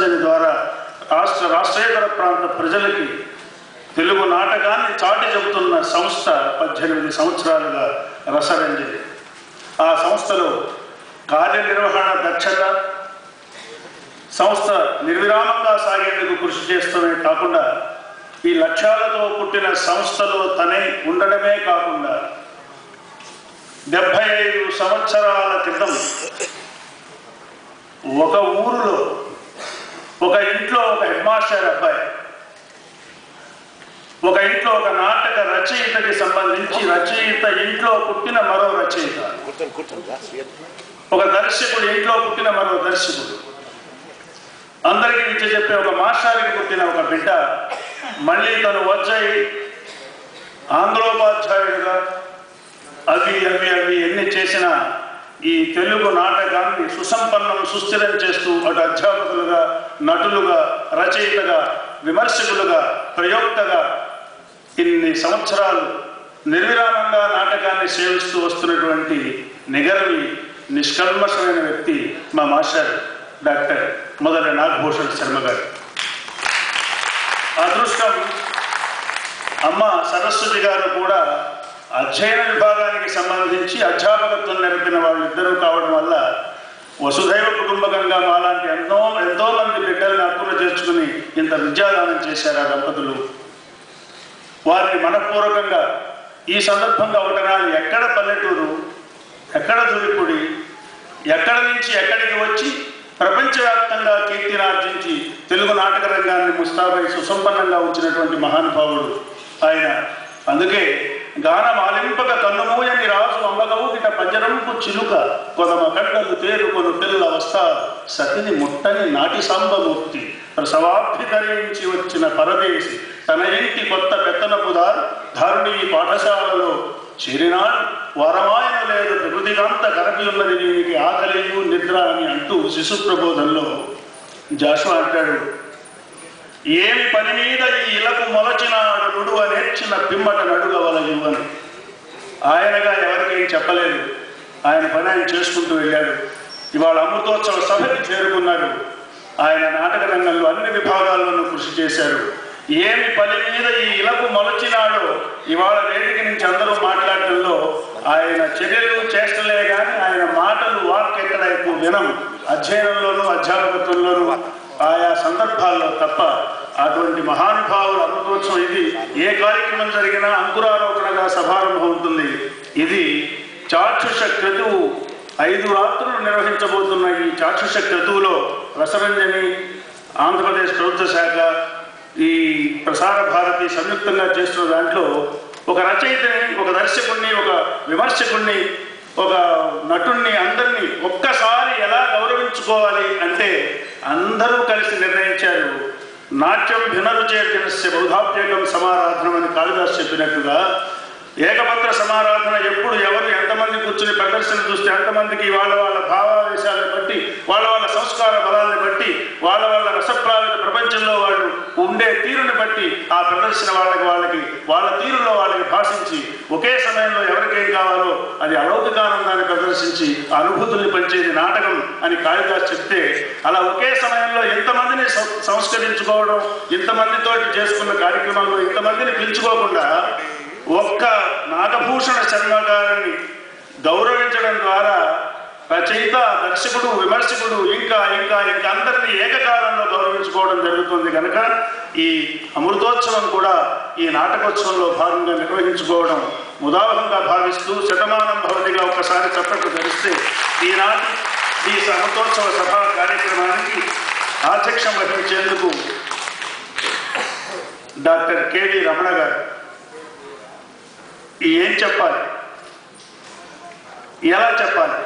రసరంజని ద్వారా రాష్ట్రేతర ప్రాంత ప్రజలకి తెలుగు నాటకాన్ని చాటి చెబుతున్న సంస్థ 18 సంవత్సరాలుగా రసరంజని. ఆ సంస్థలో కార్యనిర్వహణ దక్షత, సంస్థ నిర్విరామంగా సాగేందుకు కృషి చేస్తూనే కాకుండా ఈ లక్ష్యాలతో పుట్టిన సంస్థలో తనే ఉండడమే కాకుండా 75 సంవత్సరాల క్రితం ఒక ఊరిలో ఒక ఇంట్లో ఒక హెడ్ మాస్టర్ అబ్బాయి, ఒక ఇంట్లో ఒక నాటక రచయితకి సంబంధించి రచయిత ఇంట్లో పుట్టిన మరో రచయిత, ఒక దర్శకుడు ఇంట్లో పుట్టిన మరో దర్శకుడు, అందరికీ విద్య చెప్పే ఒక మాస్టర్కి పుట్టిన ఒక బిడ్డ మళ్ళీ తను వచ్చాయి ఆంగ్లోపాధ్యాయుడుగా అవి ఎన్ని చేసినా ఈ తెలుగు నాటకాన్ని సుసంపన్నం సుస్థిరం చేస్తూ అటు అధ్యాపకులుగా, నటులుగా, రచయితగా, విమర్శకులుగా, ప్రయోక్తగా ఇన్ని సంవత్సరాలు నిర్విరామంగా నాటకాన్ని సేవిస్తూ వస్తున్నటువంటి నిగర్వి నిష్కల్మషమైన వ్యక్తి మా మాస్టర్ డాక్టర్ మొదటి నాగభూషణ్ శర్మ గారు. అదృష్టం అమ్మ సరస్వతి గారు కూడా అధ్యయన విభాగానికి సంబంధించి అధ్యాపకత్వం నెరపిన వాళ్ళిద్దరూ కావడం వల్ల వసుధైవ కుటుంబకంగా మాలాంటి ఎంతో మంది బిడ్డలను హక్కున చేర్చుకుని ఇంత విద్యాదానం చేశారు ఆ దంపతులు. వారిని మనఃపూర్వకంగా ఈ సందర్భంగా ఒకనాడు ఎక్కడ పల్లెటూరు, ఎక్కడ దురిపుడి, ఎక్కడ నుంచి ఎక్కడికి వచ్చి ప్రపంచవ్యాప్తంగా కీర్తినార్జించి తెలుగు నాటక రంగాన్ని ముస్తాబై సుసంపన్నంగా ఉంచినటువంటి మహానుభావుడు ఆయన. అందుకే గానం ఆలింపక కన్నుమూయని రాజు అంబగవుకిట పంజరంపు చిలుక కొదమ కండలు తేరుకొను పిల్ల వస్తా సతిని ముట్టని నాటి సాంబమూర్తి ప్రసవాభిధరించి వచ్చిన పరదేశి తన ఇంటి కొత్త పెత్తనపు దారుణి పాఠశాలలో చేరినాడు వరమాయన లేదు ప్రకృతికాంత కరపి ఉన్నది దీనికి ఆకలియు నిద్ర అని అంటూ శిశు ప్రబోధంలో జాషువా అంటాడు, ఏమి పని మీద ఈ ఇలకు మొలచినాడు నుడువ నేర్చిన పిమ్మట నడుగవలయు అని. ఆయనగా ఎవరికేం చెప్పలేదు, ఆయన పని ఆయన చేసుకుంటూ వెళ్ళాడు. ఇవాళ అమృతోత్సవ సభకి చేరుకున్నాడు. ఆయన నాటక రంగంలో అన్ని విభాగాల్లోనూ కృషి చేశారు. ఏమి పని మీద ఈ ఇలకు మొలచినాడో ఇవాళ వేదిక నుంచి అందరూ మాట్లాడటంలో ఆయన చర్యలు చేష్టలే కానీ ఆయన మాటలు వాక్ ఎక్కడ ఎక్కువ వినం. అధ్యయనంలోనూ అధ్యాపకత్వంలోనూ ఆయా సందర్భాల్లో తప్ప. అటువంటి మహానుభావుల అమృతోత్సవం ఇది. ఏ కార్యక్రమం జరిగినా అంకురారోపణగా సభారంభం ఉంటుంది. ఇది చాక్షుష క్రతువు 5 రాత్రులు నిర్వహించబోతున్న ఈ చాక్షుష క్రతువులో రసరంజని, ఆంధ్రప్రదేశ్ ప్రభుత్వ శాఖ, ఈ ప్రసార భారతి సంయుక్తంగా చేస్తున్న దాంట్లో ఒక రచయితని, ఒక దర్శకుడిని, ఒక విమర్శకుడిని, ఒక నటుణ్ణి అందరినీ ఒక్కసారి ఎలా గౌరవించుకోవాలి అంటే అందరూ కలిసి నిర్ణయించారు. నాట్యం భిన్నరుచేర్జనస్య బౌధాప్యేకం సమారాధనం అని కాళిదాసు చెప్పినట్టుగా ఏకపత్ర సమారాధన ఎప్పుడు ఎవరు ఎంతమంది కూర్చుని ప్రదర్శన చూస్తే అంతమందికి వాళ్ళ భావావేశాలను బట్టి, వాళ్ళ సంస్కార బలాన్ని బట్టి, వాళ్ళ రసప్రావిత ప్రపంచంలో వాళ్ళు ఉండే తీరుని బట్టి ఆ ప్రదర్శన వాళ్ళకి వాళ్ళ తీరులో వాళ్ళకి భాషించి ఒకే సమయంలో ఎవరికేం కావాలో అది అలౌకికానందాన్ని ప్రదర్శించి అనుభూతుల్ని పంచేది నాటకం అని కాళిదాసు చెప్తే, అలా ఒకే సమయంలో ఇంతమందిని సంస్కరించుకోవడం, ఇంతమందితో చేసుకున్న కార్యక్రమాల్లో ఇంతమందిని పిలుచుకోకుండా ఒక్క నాగభూషణ శర్మ గారిని గౌరవించడం ద్వారా రచయిత, దర్శకుడు, విమర్శకుడు ఇంకా అందరినీ ఏకకాలంలో గౌరవించుకోవడం జరుగుతుంది. కనుక ఈ అమృతోత్సవం కూడా ఈ నాటకోత్సవంలో భాగంగా నిర్వహించుకోవడం ముదావహంగా భావిస్తూ శతమానం భవతిగా ఒక్కసారి చప్పట్లు ధరిస్తే ఈనాటి ఈ అమృతోత్సవ సభా కార్యక్రమానికి ఆధ్యక్షం వహించేందుకు డాక్టర్ కెవి రమణ గారు ఏం చెప్పాలి, ఎలా చెప్పాలి,